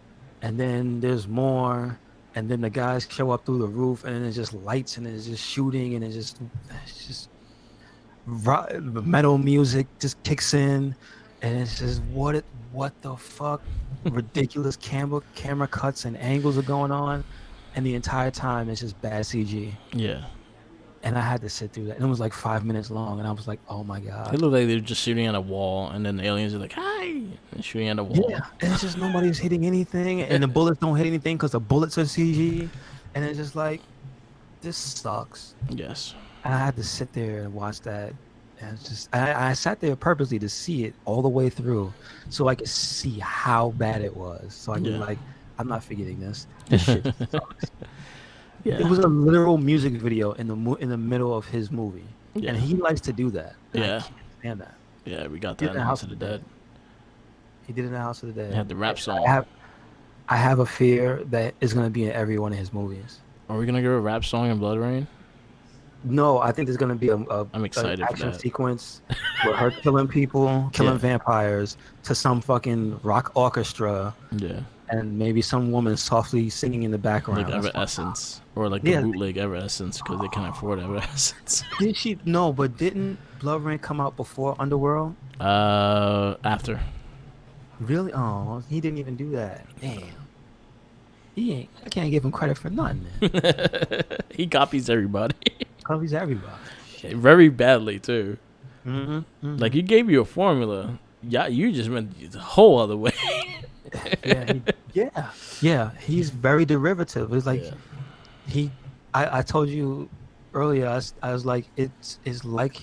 and then there's more, and then the guys show up through the roof, and it's just lights, and it's just shooting, and it's just metal music just kicks in, and it's just what the fuck, ridiculous camera cuts and angles are going on, and the entire time it's just bad CG. Yeah. And I had to sit through that, and it was like 5 minutes long, and I was like, oh my It god. looked like they were just shooting at a wall, and then the aliens are like, "Hi!" and shooting at a wall. Yeah, and it's just nobody's hitting anything, and the bullets don't hit anything because the bullets are CG, and it's just like, this sucks. Yes. And I had to sit there and watch that, and it's just I sat there purposely to see it all the way through, so I could see how bad it was. So I could be Yeah. like, I'm not forgetting this. This shit sucks. It Yeah. was a literal music video in the middle of his movie, Yeah. and he likes to do that. And I Yeah. can't stand that. Yeah. We got He did that it in in House House of of the the Dead. Dead. He did it in House of the Dead. They had the rap And song. I have a fear that is going to be in every one of his movies. Are we gonna get a rap song in Blood Rain? No, I think there's going to be I'm excited an for action that. sequence with her killing people, killing Yeah. vampires to some fucking rock orchestra, Yeah. and maybe some woman softly singing in the background. Like That's fine. Evanescence, or like Yeah. the bootleg Evanescence, because they can't afford Evanescence. Did she? No, but didn't Blood Rain come out before Underworld? After. Really? Oh, he didn't even do that. Damn. He ain't. I can't give him credit for nothing. He copies everybody. Copies everybody. Very badly too. Mm-hmm. Like he gave you a formula. Yeah, you just went the whole other way. Yeah. He's very derivative. It's like Yeah. I told you earlier. I was like, it's like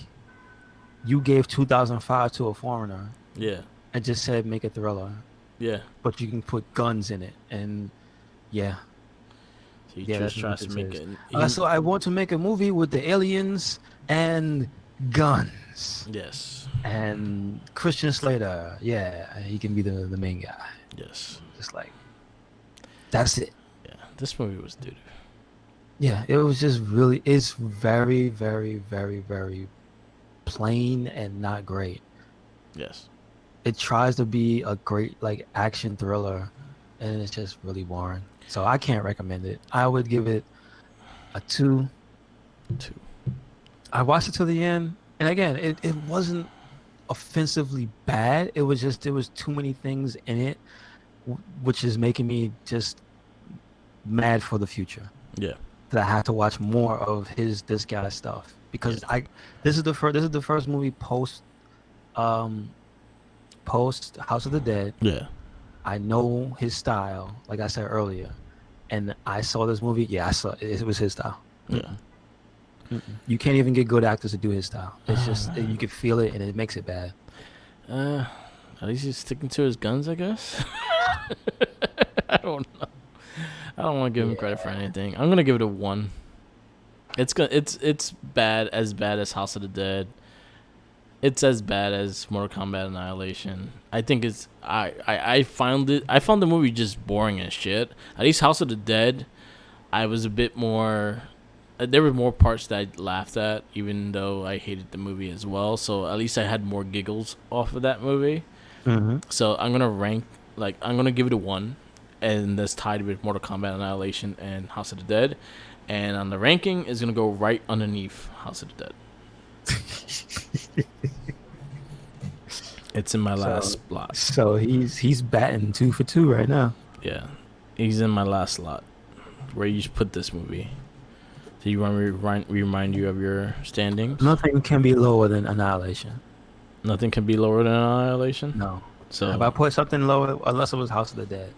you gave 2005 to a foreigner Yeah. and just said make a thriller, Yeah. but you can put guns in it, and yeah. So he Yeah, just that's tries what to this make is. it. So I want to make a movie with the aliens and guns Yes. and Christian Slater. Yeah, he can be the main guy. Yes. Just like that's it. Yeah. This movie was doo. Yeah, it was just really. It's very, very, very, very plain and not great. Yes. It tries to be a great like action thriller, and it's just really boring. So I can't recommend it. I would give it a 2. 2. I watched it to the end, and again, it wasn't offensively bad. It was just there was too many things in it, which is making me just mad for the future. Yeah. That I have to watch more of this guy's stuff because this is the first movie post House of the Dead. Yeah. I know his style, like I said earlier, and I saw this movie. Yeah, I saw it was his style. Yeah. You can't even get good actors to do his style. It's just you can feel it, and it makes it bad. At least he's sticking to his guns, I guess. I don't know. I don't want to give him credit for anything. I'm gonna give it a 1. It's bad as House of the Dead. It's as bad as Mortal Kombat Annihilation. I think it's I found the movie just boring as shit. At least House of the Dead, I was a bit more. There were more parts that I laughed at, even though I hated the movie as well. So at least I had more giggles off of that movie. Mm-hmm. So I'm gonna give it a 1, and that's tied with Mortal Kombat Annihilation and House of the Dead. And on the ranking is gonna go right underneath House of the Dead. It's in my last slot. So he's batting 2 for 2 right now. Yeah, he's in my last slot. Where you put this movie? So you want me to remind you of your standings? Nothing can be lower than Annihilation. Nothing can be lower than Annihilation. No. Have I So put something lower unless it was House of the Dead?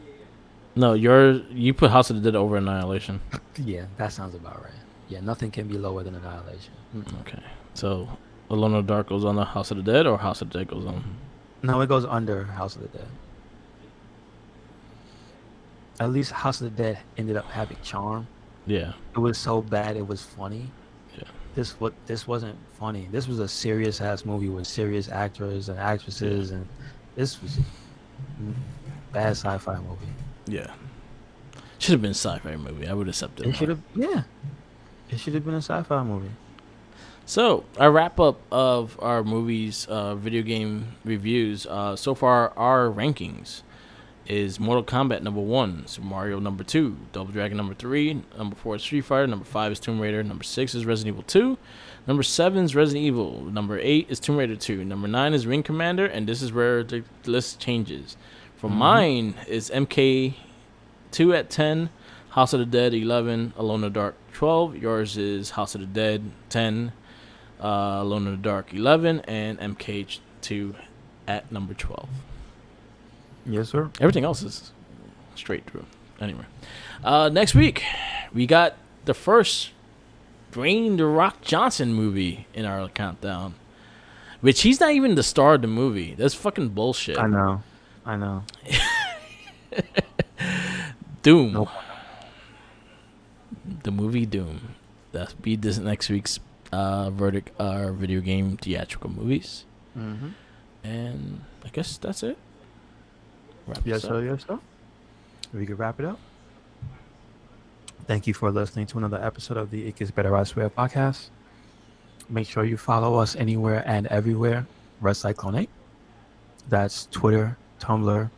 no, you put House of the Dead over Annihilation. Yeah, that sounds about right. Yeah, nothing can be lower than Annihilation. Okay. So Alone in the Dark goes on the House of the Dead, or House of the Dead goes on. No, it goes under House of the Dead. At least House of the Dead ended up having charm. Yeah. It was so bad it was funny. Yeah. This wasn't funny. This was a serious ass movie with serious actors and actresses, and this was a bad sci-fi movie. Yeah. Should have been a sci-fi movie. I would accept it. It should have, yeah. It should have been a sci-fi movie. So, our wrap up of our movies, video game reviews. So far, our rankings is Mortal Kombat number 1, Super Mario number 2, Double Dragon number 3, number 4 is Street Fighter, number 5 is Tomb Raider, number 6 is Resident Evil 2, number 7 is Resident Evil, number 8 is Tomb Raider 2, number 9 is Ring Commander, and this is where the list changes. For mine is MK 2 at 10, House of the Dead 11, Alone in the Dark 12. Yours is House of the Dead 10, Alone in the Dark 11, and MK2 at number 12. Yes, sir. Everything else is straight through. Anyway, next week we got the first Dwayne The Rock Johnson movie in our countdown, which he's not even the star of the movie. That's fucking bullshit. I know. Doom. Nope. The movie Doom. That'll be this next week's verdict. Our video game theatrical movies. And I guess that's it. Yes, sir. We can wrap it up. Thank you for listening to another episode of the It Gets Better, I Swear podcast. Make sure you follow us anywhere and everywhere. Red Cyclone 8. That's Twitter, Tumblr,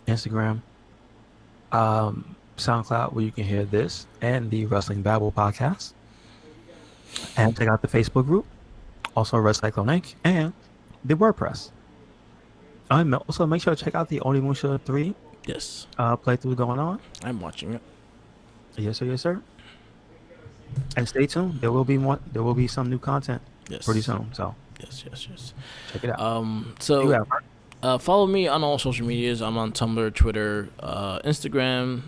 Instagram, SoundCloud, where you can hear this and the Wrestling Babble podcast. And check out the Facebook group, also Red Cyclone 8, and the WordPress. Also, make sure to check out the Onimusha 3 playthrough going on. I'm watching it. Yes, sir. And stay tuned. There will be more. There will be some new content pretty soon. So yes. check it out. Follow me on all social medias. I'm on Tumblr, Twitter, Instagram,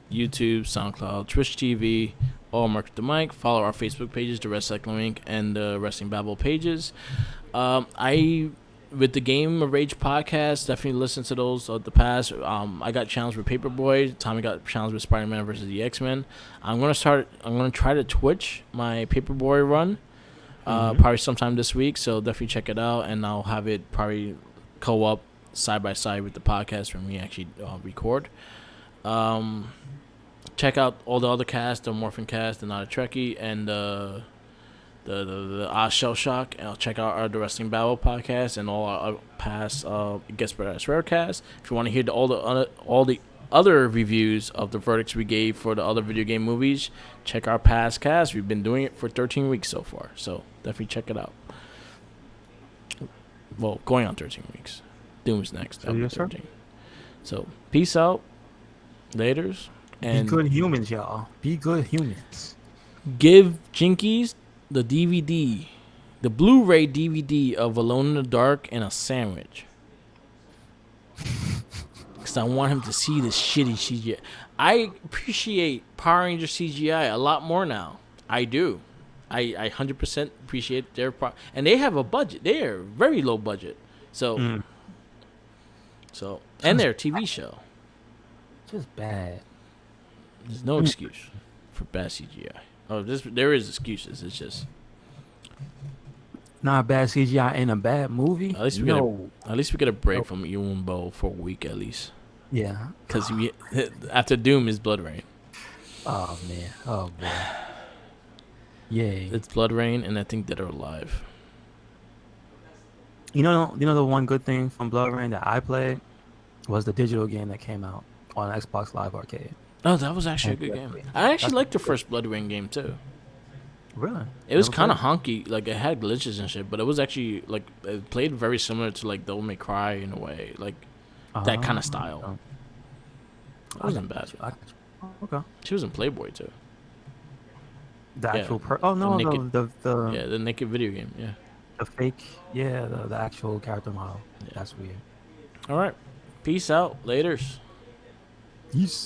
YouTube, SoundCloud, Twitch TV, all Mark the Mic. Follow our Facebook pages, the Red Cyclone Inc. and the Wrestling Babble pages. With the Game of Rage podcast, definitely listen to those of the past. I got challenged with Paperboy. Tommy got challenged with Spider-Man versus the X-Men. I'm gonna try to Twitch my Paperboy run, probably sometime this week. So definitely check it out, and I'll have it probably co-op side by side with the podcast when we actually record. Check out all the other casts, the Morphin Cast, the Not a Trekkie, and the Shell Shock. And I'll check out the Wrestling Battle podcast and all our past Guest Brothers Rarecast. If you want to hear all the other reviews of the verdicts we gave for the other video game movies, check our past cast. We've been doing it for 13 weeks so far, so definitely check it out. Well, going on 13 weeks. Doom's next. Yes, sir. So peace out, laters, and be good humans, y'all. Be good humans. Give Jinkies the DVD, the Blu-ray DVD of Alone in the Dark and a sandwich. Because I want him to see this shitty CGI. I appreciate Power Ranger CGI a lot more now. I do. I 100% appreciate their and they have a budget. They are very low budget. So, and their TV show. Just bad. There's no excuse for bad CGI. Oh, there is excuses. It's just not bad CGI in a bad movie. At least we get a break from Ewan Bow for a week at least. Yeah, because after Doom is Blood Rain. Oh man, oh boy. Yay! It's Blood Rain, and I think Dead or Alive. You know the one good thing from Blood Rain that I played was the digital game that came out on Xbox Live Arcade. Oh, that was actually a good game. I actually liked the first Blood Rain game too. Really? It was kind of honky, like it had glitches and shit, but it was actually like it played very similar to like Devil May Cry in a way, like that kind of style. It wasn't bad. Okay. She was in Playboy too. The Yeah, actual Oh the no, naked. no, the Yeah, the naked video game. Yeah. the fake. Yeah, the actual character model. Yeah. That's weird. All right. Peace out. Laters. Peace.